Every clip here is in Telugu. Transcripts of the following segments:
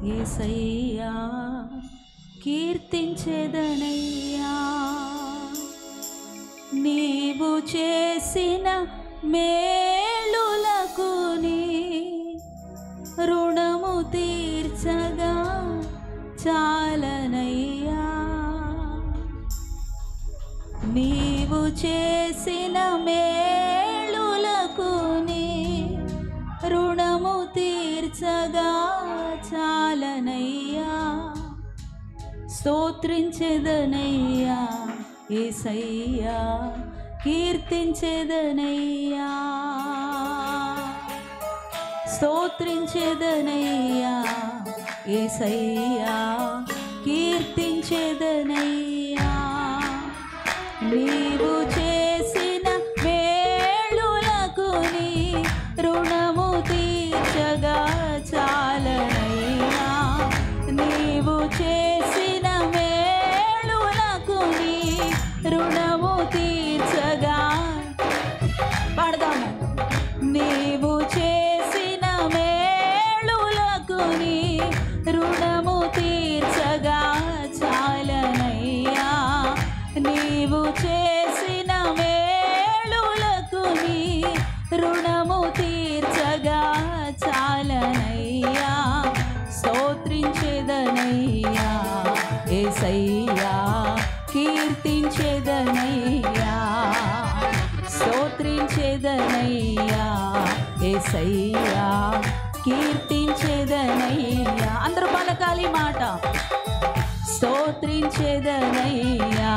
యేసయ్యా కీర్తించెదనయ్యా నీవు చేసిన మేలులకు నీ రుణము తీర్చగా చాలనయ్యా నీవు చేసిన మేలులకు నీ రుణము తీర్చగా చాలనయ్యా స్తోత్రించెదనయ్యా యేసయ్యా కీర్తించెదనయ్యా స్తోత్రించెదనయ్యా యేసయ్యా కీర్తించెదనయ్యా నీవు చేసిన మేలులకు నీ రుణము తీర్చగా చాలనయ్యా నీవు చేసిన మేలులకు నీ రుణము తీర్చగా పాడదాము నీవు చేసిన మేలులకు నీ రుణము తీర్చగా చాలనయ్యా నీవు చేసిన మేలులకు నీ రుణము తీర్చగా చాలనయ్యా స్తోత్రించెదనయ్యా యేసయ్యా కీర్తించెదనయ్యా స్తోత్రించెదనయ్యా యేసయ్యా కీర్తించెదనయ్యా అందరూ పలకాలి మాట స్తోత్రించెదనయ్యా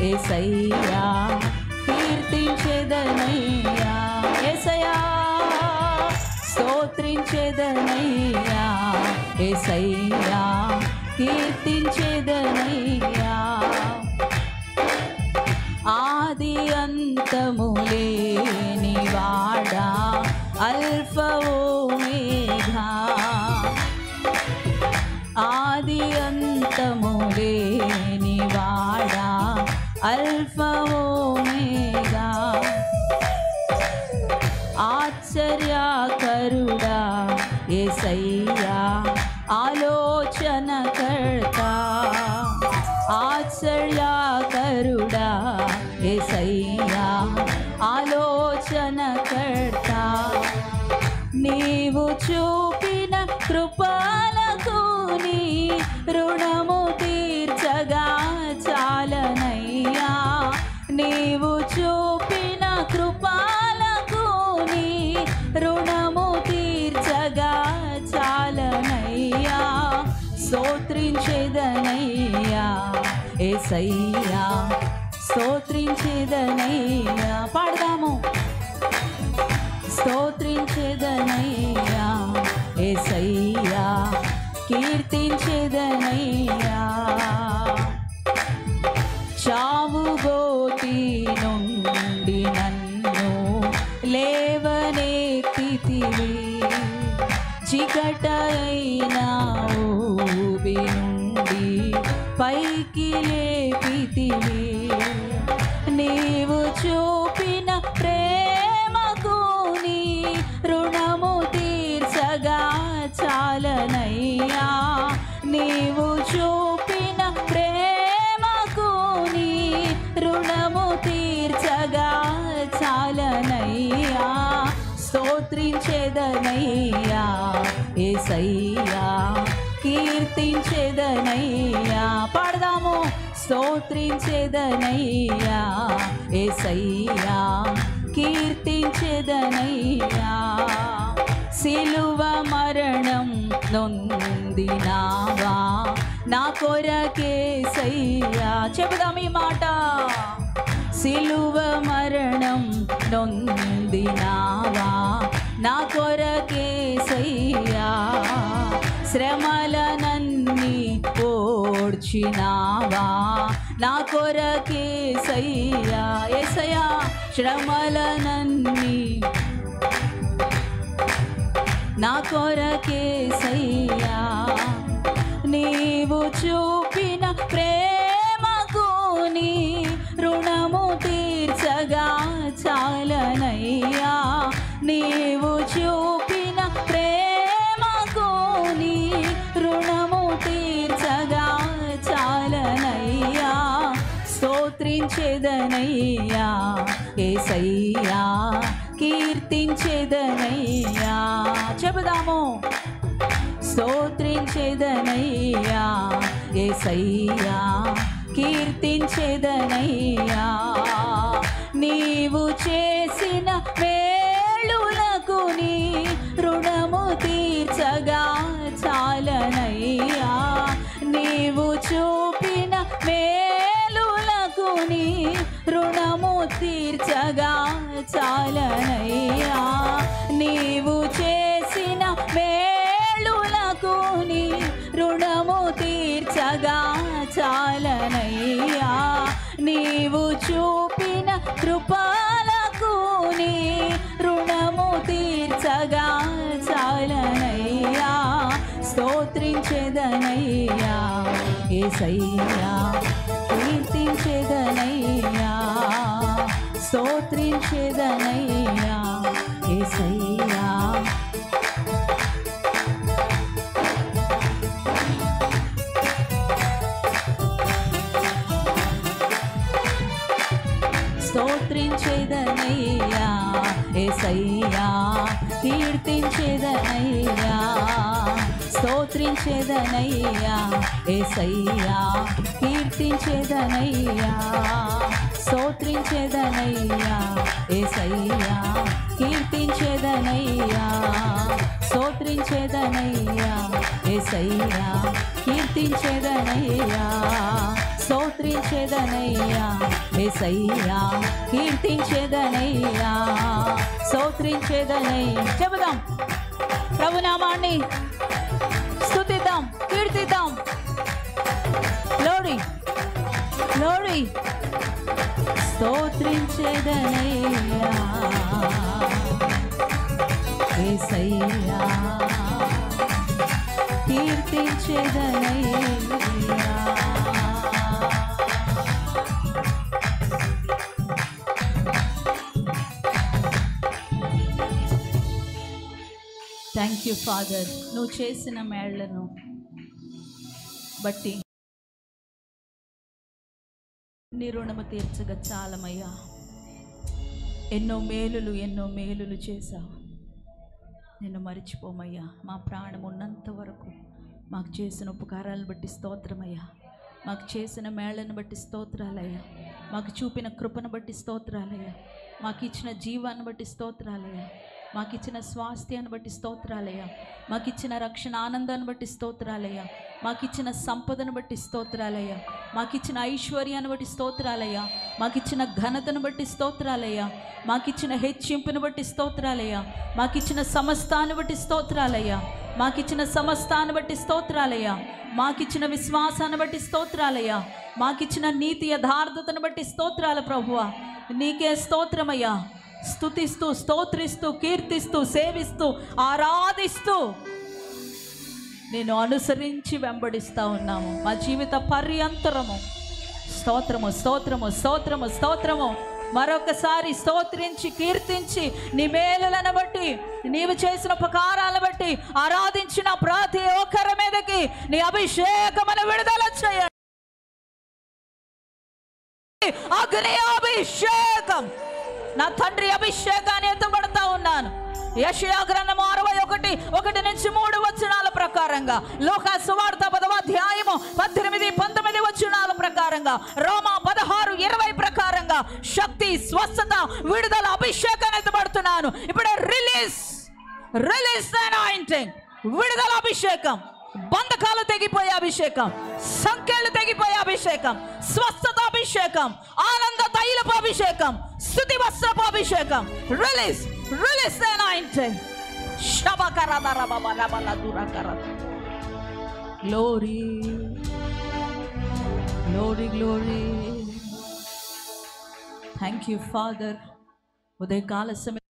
యేసయ్యా కీర్తించెదనయ్యా యేసయ్యా స్తోత్రించెదనయ్యా యేసయ్యా కీర్తించెదనయ్యా ఆది అంతము లేని వాడా అల్ఫా ఓమేగా ఆది అంతము లేని వాడా అల్ఫా ఓమేగా ఆశ్చర్యకరుడా యేసయ్యా ఆలోచనకర్త ఆశ్చర్యకరుడా యేసయ్యా ఆలోచనకర్త నీవు చూపిన కృపలకు నీ రుణము తీర్చగా చాలనయ్యా నీవు చూపిన కృపలకు నీ రుణము తీర్చగా చాలనయ్యా స్తోత్రించెదనయ్యా యేసయ్యా స్తోత్రించెదనయ్యా పాడదాము స్తోత్రించెదనయ్యా యేసయ్యా కీర్తించెదనయ్యా చావు గోతి నుండి నన్ను లేవనెత్తితివి చీకటైన ఊబి నుండి పైకి లేపితివి నీవు చూపిన ప్రేమకు నీ రుణము తీర్చగా చాలనయ్యా నీవు చూపిన ప్రేమకు నీ రుణము తీర్చగా చాలనయ్యా స్తోత్రించెదనయ్యా యేసయ్యా కీర్తించెదనయ్యా పాడదాము స్తోత్రించెదనయ్యా యేసయ్యా కీర్తించెదనయ్యా సిలువ మరణం నొందినావా నా కొరకేసయ్యా చెబుదాం ఈ మాట సిలువ మరణం నొందినావా నా కొరకేసయ్యా శ్రమలనన్నీ ఓడ్చినావా నా కొరకేసయ్యా యేసయ్యా శ్రమలనన్నీ నా కొరకేసయ్యా నీవు చూపిన ప్రేమకు నీ రుణము తీర్చగా చాలనయ్యా నీవు చూపిన ప్రేమకు నీ కీర్తించెదనయ్యా యేసయ్యా కీర్తించెదనయ్యా చెబుదాము స్తోత్రించెదనయ్యా యేసయ్యా కీర్తించెదనయ్యా నీవు చేసిన మేలులకు నీ రుణము తీర్చగా చాలనయ్యా నీవు చూపిన మేలులకు నీ రుణము తీర్చగా చాలనయ్యా నీవు చేసిన మేలులకు నీ రుణము తీర్చగా చాలనయ్యా నీవు చూపిన కృపలకు నీ రుణము తీర్చగా చాలనయ్యా స్తోత్రించెదనయ్యా యేసయ్యా కీర్తించెదనయ్యా స్తోత్రించెదనయ్యా యేసయ్యా స్తోత్రించెదనయ్యా యేసయ్యా కీర్తించెదనయ్యా స్తోత్రించెదనయ్యా యేసయ్యా కీర్తించెదనయ్యా స్తోత్రించెదనయ్యా యేసయ్యా కీర్తించెదనయ్యా స్తోత్రించెదనయ్యా యేసయ్యా కీర్తించెదనయ్యా స్తోత్రించెదనయ్యా యేసయ్యా కీర్తించెదనయ్యా స్తోత్రించెదనయ్యా చెబుదాం ప్రభునామాన్ని స్తుతిద్దాం కీర్తిద్దాం గ్లోరీ గ్లోరీ స్తోత్రించెదనయ్యా యేసయ్యా కీర్తించెదనయ్యా థ్యాంక్ యూ ఫాదర్ నువ్వు చేసిన మేళ్లను బట్టి నీ రుణము తీర్చగా చాలమయ్యా ఎన్నో మేలులు చేశావు నిన్ను మరిచిపోమయ్యా మా ప్రాణం ఉన్నంత వరకు మాకు చేసిన ఉపకారాలను బట్టి స్తోత్రమయ్యా మాకు చేసిన మేళ్లను బట్టి స్తోత్రాలయ్యా మాకు చూపిన కృపను బట్టి స్తోత్రాలయ్యా మాకు ఇచ్చిన జీవాన్ని బట్టి స్తోత్రాలయ్యా మాకు ఇచ్చిన స్వాస్థ్యాన్ని బట్టి స్తోత్రాలయ్యా మాకు ఇచ్చిన రక్షణ ఆనందాన్ని బట్టి స్తోత్రాలయ్యా మాకు ఇచ్చిన సంపదను బట్టి స్తోత్రాలయ్యా మాకు ఇచ్చిన ఐశ్వర్యాన్ని బట్టి స్తోత్రాలయ్యా మాకు ఇచ్చిన ఘనతను బట్టి స్తోత్రాలయ్యా మాకు ఇచ్చిన హెచ్చింపును బట్టి స్తోత్రాలయ్యా మాకు ఇచ్చిన సమస్తాన్ని బట్టి స్తోత్రాలయ్యా మాకు ఇచ్చిన సమస్తాన్ని బట్టి స్తోత్రాలయ్యా మాకు ఇచ్చిన విశ్వాసాన్ని బట్టి స్తోత్రాలయ్యా మాకు ఇచ్చిన నీతి యథార్థతను బట్టి స్తోత్రాలు ప్రభువా నీకే స్తోత్రమయ్యా స్తుతిస్తూ స్తోత్రిస్తూ కీర్తిస్తూ సేవిస్తూ ఆరాధిస్తూ నేను అనుసరించి వెంబడిస్తూ ఉన్నాము మా జీవిత పర్యంతరము స్తోత్రము స్తోత్రము స్తోత్రము స్తోత్రము మరొకసారి స్తోత్రించి కీర్తించి నీ మేలులను బట్టి నీవు చేసిన ఉపకారాలను బట్టి ఆరాధించిన ప్రతి ఒక్కరి మీదకి నీ అభిషేకమును విడుదల చేయండి అగ్ని అభిషేకం నా తండ్రి అభిషేకాన్ని ఎత్తబడతా ఉన్నాను యెషయా గ్రంథము 61:1-3 వచనాల ప్రకారంగా లోకా సువార్త 10వ అధ్యాయము 18-19 వచనాల ప్రకారంగా రోమా 16:20 ప్రకారంగా శక్తి స్వస్థత విడుదల అభిషేకాన్ని ఎత్తబడుతున్నాను ఇప్పుడు రిలీజ్ అనాయింటింగ్ విడుదల అభిషేకం బంధకాలు తెగిపోయే అభిషేకం సంఖ్యలు తెగిపోయే అభిషేకం స్వస్థత అభిషేకం ఆనంద తైలపు అభిషేకం స్తుతి వస్త్రపు అభిషేకం release anointing glory thank you father ఉదయకాల సమయం